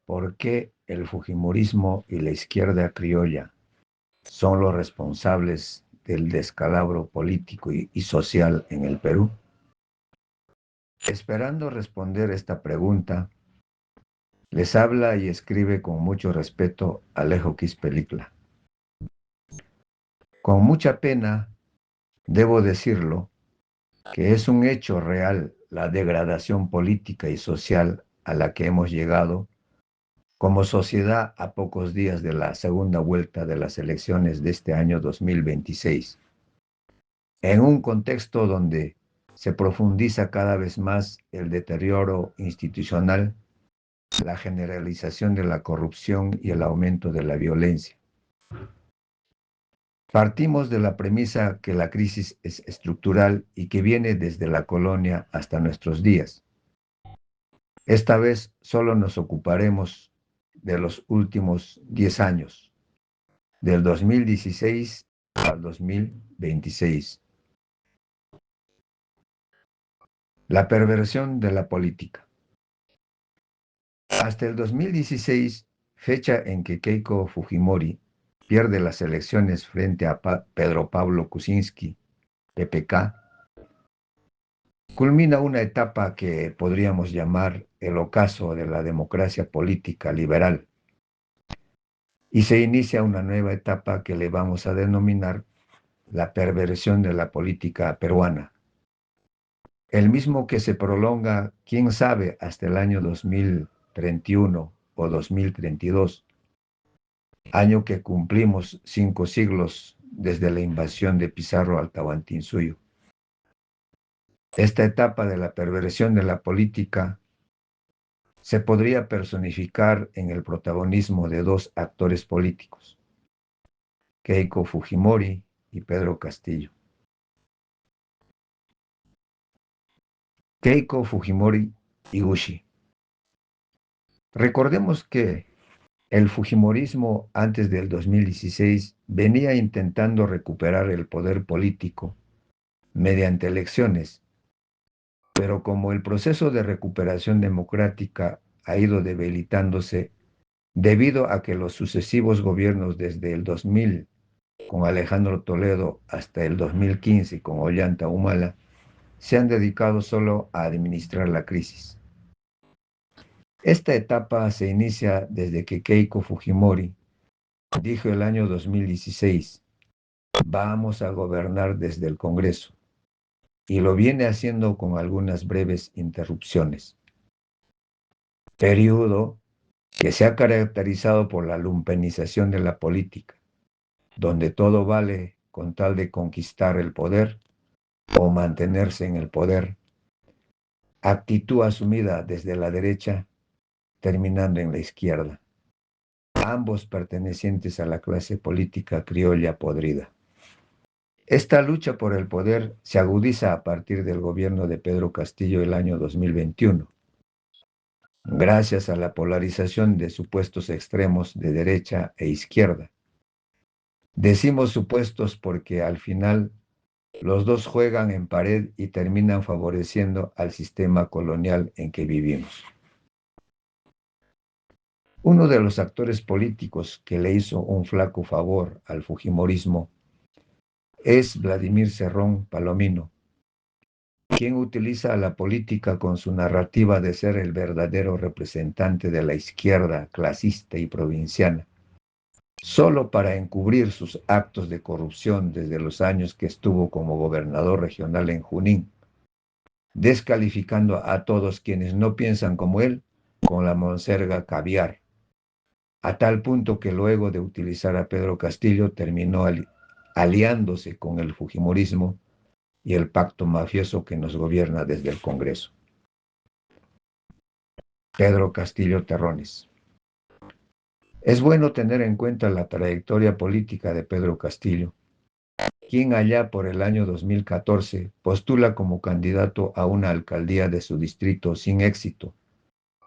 ¿Por qué el fujimorismo y la izquierda criolla son los responsables del descalabro político y social en el Perú? Esperando responder esta pregunta, les habla y escribe con mucho respeto Alejo Quispelicla. Con mucha pena, debo decirlo, que es un hecho real la degradación política y social a la que hemos llegado como sociedad a pocos días de la segunda vuelta de las elecciones de este año 2026, en un contexto donde se profundiza cada vez más el deterioro institucional, la generalización de la corrupción y el aumento de la violencia. Partimos de la premisa que la crisis es estructural y que viene desde la colonia hasta nuestros días. Esta vez solo nos ocuparemos de los últimos 10 años, del 2016 al 2026. La perversión de la política. Hasta el 2016, fecha en que Keiko Fujimori pierde las elecciones frente a Pedro Pablo Kuczynski, PPK, culmina una etapa que podríamos llamar el ocaso de la democracia política liberal y se inicia una nueva etapa que le vamos a denominar la perversión de la política peruana. El mismo que se prolonga, quién sabe, hasta el año 2031 o 2032, año que cumplimos 5 siglos desde la invasión de Pizarro al Tahuantinsuyo. Esta etapa de la perversión de la política se podría personificar en el protagonismo de dos actores políticos, Keiko Fujimori y Pedro Castillo. Keiko Fujimori Iguchi. Recordemos que el fujimorismo antes del 2016 venía intentando recuperar el poder político mediante elecciones, pero como el proceso de recuperación democrática ha ido debilitándose debido a que los sucesivos gobiernos desde el 2000 con Alejandro Toledo hasta el 2015 con Ollanta Humala se han dedicado solo a administrar la crisis. Esta etapa se inicia desde que Keiko Fujimori dijo el año 2016, vamos a gobernar desde el Congreso, y lo viene haciendo con algunas breves interrupciones. Periodo que se ha caracterizado por la lumpenización de la política, donde todo vale con tal de conquistar el poder o mantenerse en el poder, actitud asumida desde la derecha, terminando en la izquierda, ambos pertenecientes a la clase política criolla podrida. Esta lucha por el poder se agudiza a partir del gobierno de Pedro Castillo el año 2021, gracias a la polarización de supuestos extremos de derecha e izquierda. Decimos supuestos porque al final los dos juegan en pared y terminan favoreciendo al sistema colonial en que vivimos. Uno de los actores políticos que le hizo un flaco favor al fujimorismo es Vladimir Cerrón Palomino, quien utiliza la política con su narrativa de ser el verdadero representante de la izquierda clasista y provinciana, solo para encubrir sus actos de corrupción desde los años que estuvo como gobernador regional en Junín, descalificando a todos quienes no piensan como él con la monserga caviar, a tal punto que luego de utilizar a Pedro Castillo terminó aliándose con el fujimorismo y el pacto mafioso que nos gobierna desde el Congreso. Pedro Castillo Terrones. Es bueno tener en cuenta la trayectoria política de Pedro Castillo, quien allá por el año 2014 postula como candidato a una alcaldía de su distrito sin éxito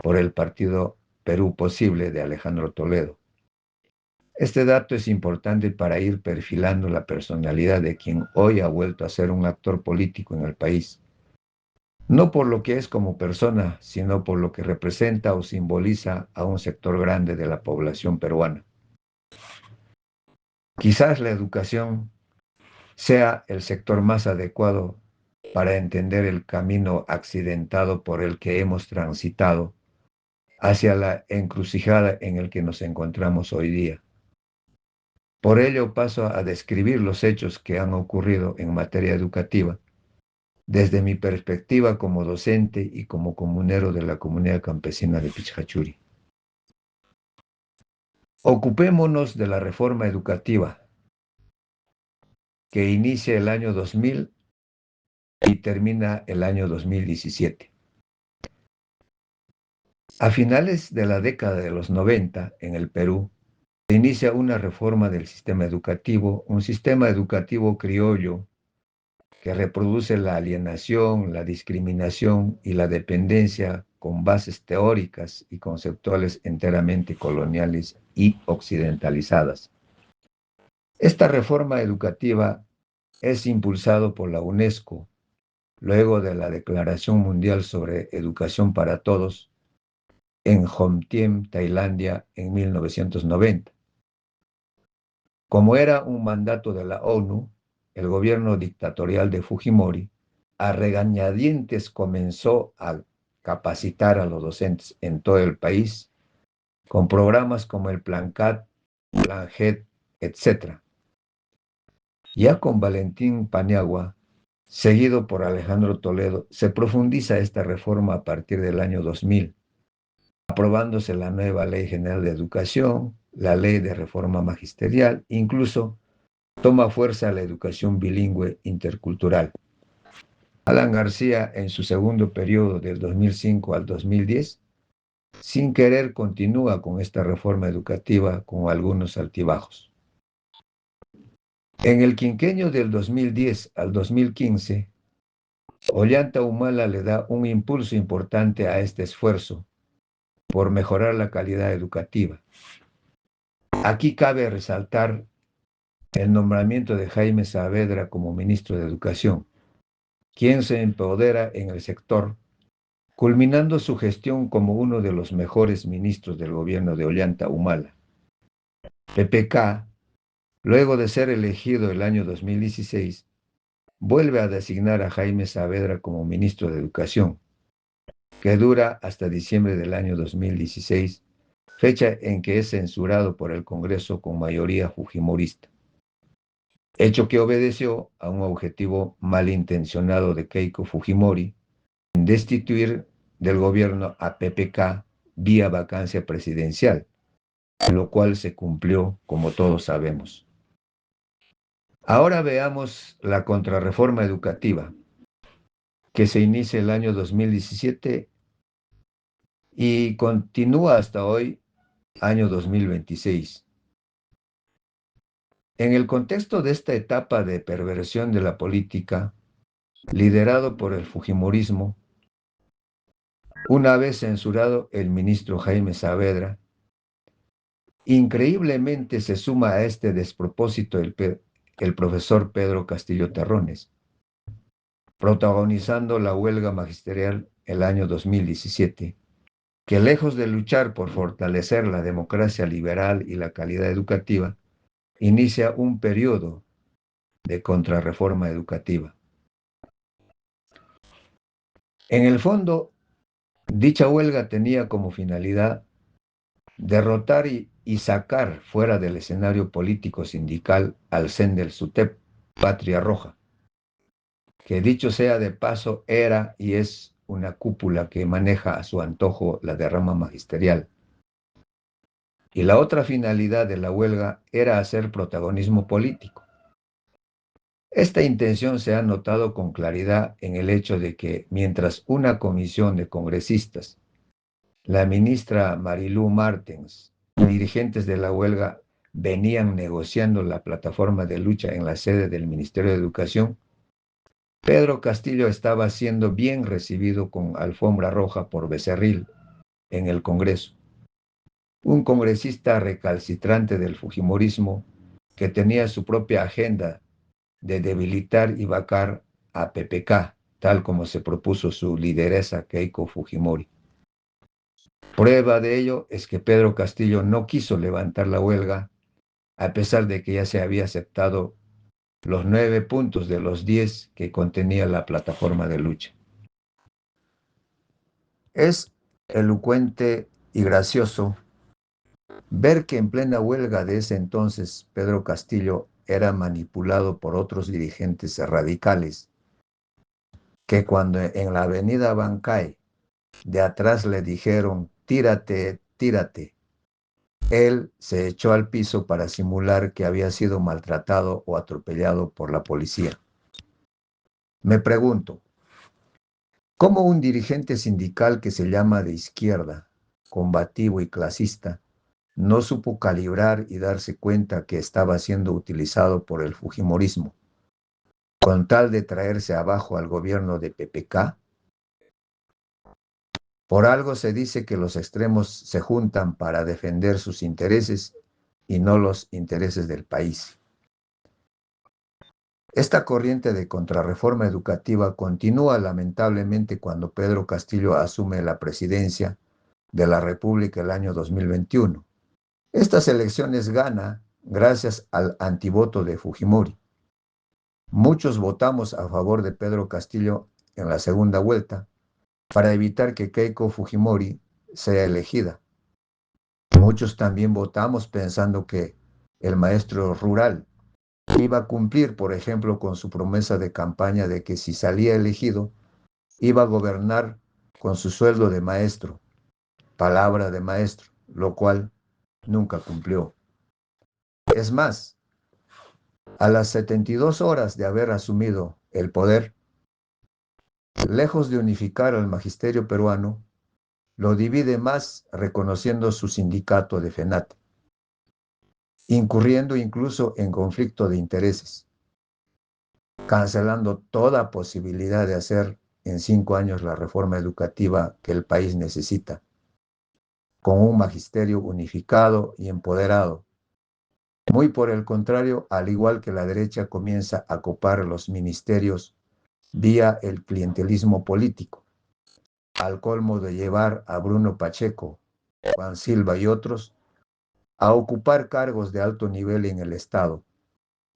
por el partido Perú Posible de Alejandro Toledo. Este dato es importante para ir perfilando la personalidad de quien hoy ha vuelto a ser un actor político en el país, no por lo que es como persona, sino por lo que representa o simboliza a un sector grande de la población peruana. Quizás la educación sea el sector más adecuado para entender el camino accidentado por el que hemos transitado hacia la encrucijada en el que nos encontramos hoy día. Por ello paso a describir los hechos que han ocurrido en materia educativa desde mi perspectiva como docente y como comunero de la comunidad campesina de Pichjachuri. Ocupémonos de la reforma educativa que inicia el año 2000 y termina el año 2017. A finales de la década de los 90, en el Perú, se inicia una reforma del sistema educativo, un sistema educativo criollo que reproduce la alienación, la discriminación y la dependencia con bases teóricas y conceptuales enteramente coloniales y occidentalizadas. Esta reforma educativa es impulsado por la UNESCO luego de la Declaración Mundial sobre Educación para Todos en Homtien, Tailandia, en 1990. Como era un mandato de la ONU, el gobierno dictatorial de Fujimori a regañadientes comenzó a capacitar a los docentes en todo el país con programas como el Plan CAT, Plan JET, etc. Ya con Valentín Paniagua, seguido por Alejandro Toledo, se profundiza esta reforma a partir del año 2000, aprobándose la nueva Ley General de Educación, la Ley de Reforma Magisterial, incluso toma fuerza la educación bilingüe intercultural. Alan García, en su segundo periodo del 2005 al 2010, sin querer continúa con esta reforma educativa con algunos altibajos. En el quinquenio del 2010 al 2015, Ollanta Humala le da un impulso importante a este esfuerzo por mejorar la calidad educativa. Aquí cabe resaltar el nombramiento de Jaime Saavedra como ministro de Educación, quien se empodera en el sector, culminando su gestión como uno de los mejores ministros del gobierno de Ollanta Humala. PPK, luego de ser elegido el año 2016, vuelve a designar a Jaime Saavedra como ministro de Educación, que dura hasta diciembre del año 2016, fecha en que es censurado por el Congreso con mayoría fujimorista, hecho que obedeció a un objetivo malintencionado de Keiko Fujimori en destituir del gobierno a PPK vía vacancia presidencial, lo cual se cumplió, como todos sabemos. Ahora veamos la contrarreforma educativa, que se inicia el año 2017 y continúa hasta hoy, año 2026. En el contexto de esta etapa de perversión de la política, liderado por el fujimorismo, una vez censurado el ministro Jaime Saavedra, increíblemente se suma a este despropósito el profesor Pedro Castillo Terrones, protagonizando la huelga magisterial el año 2017, que lejos de luchar por fortalecer la democracia liberal y la calidad educativa, inicia un periodo de contrarreforma educativa. En el fondo, dicha huelga tenía como finalidad derrotar y sacar fuera del escenario político sindical al CEN del SUTEP, Patria Roja, que dicho sea de paso era y es una cúpula que maneja a su antojo la derrama magisterial. Y la otra finalidad de la huelga era hacer protagonismo político. Esta intención se ha notado con claridad en el hecho de que mientras una comisión de congresistas, la ministra Marilú Martens y dirigentes de la huelga venían negociando la plataforma de lucha en la sede del Ministerio de Educación, Pedro Castillo estaba siendo bien recibido con alfombra roja por Becerril en el Congreso, un congresista recalcitrante del fujimorismo que tenía su propia agenda de debilitar y vacar a PPK, tal como se propuso su lideresa Keiko Fujimori. Prueba de ello es que Pedro Castillo no quiso levantar la huelga, a pesar de que ya se había aceptado los 9 puntos de los 10 que contenía la plataforma de lucha. Es elocuente y gracioso ver que en plena huelga de ese entonces Pedro Castillo era manipulado por otros dirigentes radicales que cuando en la avenida Bancay de atrás le dijeron tírate, tírate, él se echó al piso para simular que había sido maltratado o atropellado por la policía. Me pregunto, ¿cómo un dirigente sindical que se llama de izquierda, combativo y clasista, no supo calibrar y darse cuenta que estaba siendo utilizado por el fujimorismo, con tal de traerse abajo al gobierno de PPK? Por algo se dice que los extremos se juntan para defender sus intereses y no los intereses del país. Esta corriente de contrarreforma educativa continúa lamentablemente cuando Pedro Castillo asume la presidencia de la República el año 2021. Estas elecciones gana gracias al antivoto de Fujimori. Muchos votamos a favor de Pedro Castillo en la segunda vuelta para evitar que Keiko Fujimori sea elegida. Muchos también votamos pensando que el maestro rural iba a cumplir, por ejemplo, con su promesa de campaña de que si salía elegido, iba a gobernar con su sueldo de maestro, palabra de maestro, lo cual nunca cumplió. Es más, a las 72 horas de haber asumido el poder, lejos de unificar al magisterio peruano, lo divide más reconociendo su sindicato de FENATE, incurriendo incluso en conflicto de intereses, cancelando toda posibilidad de hacer en 5 años la reforma educativa que el país necesita, con un magisterio unificado y empoderado. Muy por el contrario, al igual que la derecha comienza a copar los ministerios vía el clientelismo político, al colmo de llevar a Bruno Pacheco, Juan Silva y otros a ocupar cargos de alto nivel en el Estado,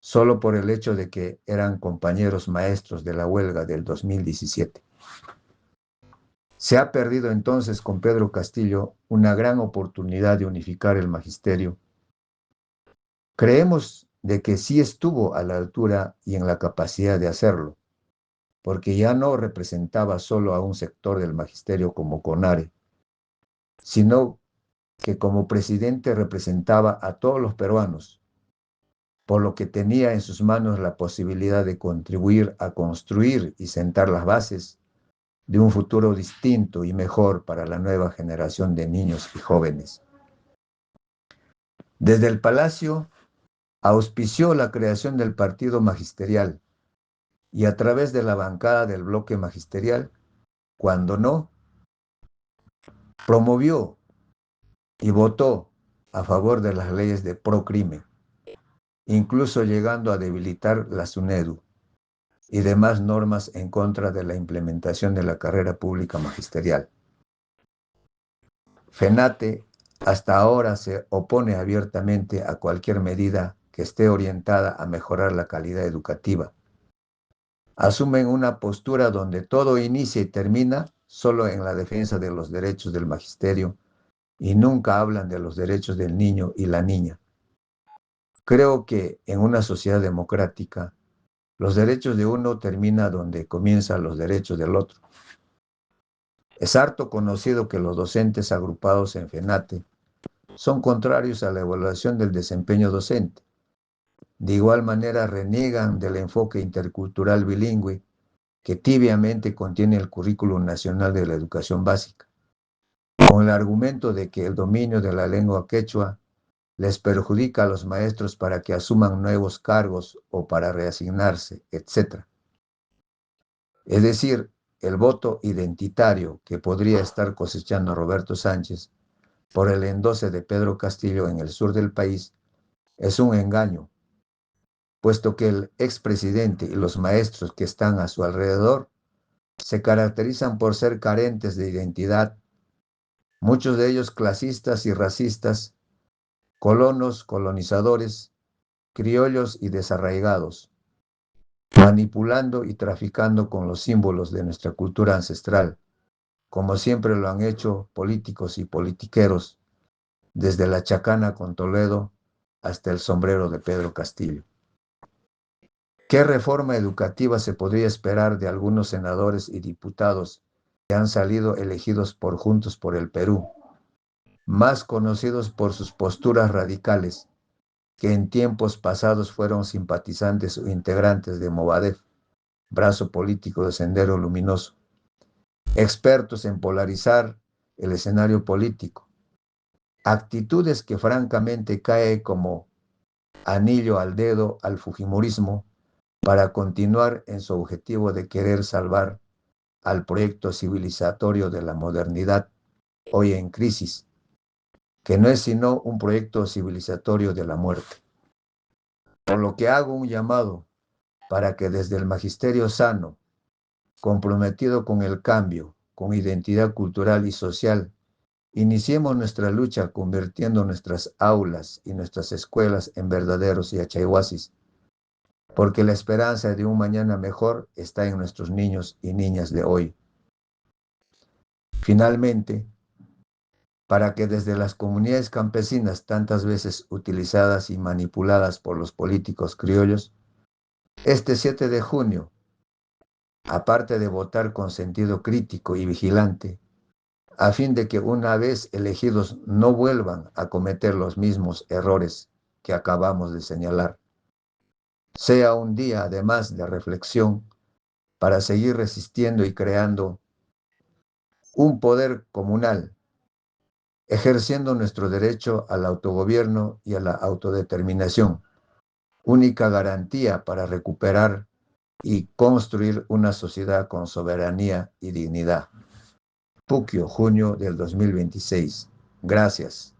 solo por el hecho de que eran compañeros maestros de la huelga del 2017. Se ha perdido entonces con Pedro Castillo una gran oportunidad de unificar el magisterio. Creemos de que sí estuvo a la altura y en la capacidad de hacerlo, porque ya no representaba solo a un sector del magisterio como CONARE, sino que como presidente representaba a todos los peruanos, por lo que tenía en sus manos la posibilidad de contribuir a construir y sentar las bases de un futuro distinto y mejor para la nueva generación de niños y jóvenes. Desde el Palacio auspició la creación del Partido Magisterial y a través de la bancada del bloque magisterial, cuando no, promovió y votó a favor de las leyes de procrimen, incluso llegando a debilitar la SUNEDU y demás normas en contra de la implementación de la carrera pública magisterial. FENATE hasta ahora se opone abiertamente a cualquier medida que esté orientada a mejorar la calidad educativa. Asumen una postura donde todo inicia y termina solo en la defensa de los derechos del magisterio y nunca hablan de los derechos del niño y la niña. Creo que en una sociedad democrática, los derechos de uno terminan donde comienzan los derechos del otro. Es harto conocido que los docentes agrupados en FENATE son contrarios a la evaluación del desempeño docente. De igual manera reniegan del enfoque intercultural bilingüe que tibiamente contiene el Currículum Nacional de la Educación Básica, con el argumento de que el dominio de la lengua quechua les perjudica a los maestros para que asuman nuevos cargos o para reasignarse, etc. Es decir, el voto identitario que podría estar cosechando Roberto Sánchez por el endoce de Pedro Castillo en el sur del país es un engaño, puesto que el expresidente y los maestros que están a su alrededor se caracterizan por ser carentes de identidad, muchos de ellos clasistas y racistas, colonos, colonizadores, criollos y desarraigados, manipulando y traficando con los símbolos de nuestra cultura ancestral, como siempre lo han hecho políticos y politiqueros, desde la chacana con Toledo hasta el sombrero de Pedro Castillo. ¿Qué reforma educativa se podría esperar de algunos senadores y diputados que han salido elegidos por Juntos por el Perú, más conocidos por sus posturas radicales, que en tiempos pasados fueron simpatizantes o integrantes de Movadef, brazo político de Sendero Luminoso, expertos en polarizar el escenario político, actitudes que francamente cae como anillo al dedo al fujimorismo para continuar en su objetivo de querer salvar al proyecto civilizatorio de la modernidad hoy en crisis, que no es sino un proyecto civilizatorio de la muerte. Por lo que hago un llamado para que desde el magisterio sano, comprometido con el cambio, con identidad cultural y social, iniciemos nuestra lucha convirtiendo nuestras aulas y nuestras escuelas en verdaderos yachaywasís, porque la esperanza de un mañana mejor está en nuestros niños y niñas de hoy. Finalmente, para que desde las comunidades campesinas tantas veces utilizadas y manipuladas por los políticos criollos, este 7 de junio, aparte de votar con sentido crítico y vigilante, a fin de que una vez elegidos no vuelvan a cometer los mismos errores que acabamos de señalar, sea un día además de reflexión para seguir resistiendo y creando un poder comunal, ejerciendo nuestro derecho al autogobierno y a la autodeterminación, única garantía para recuperar y construir una sociedad con soberanía y dignidad. Puquio, junio del 2026. Gracias.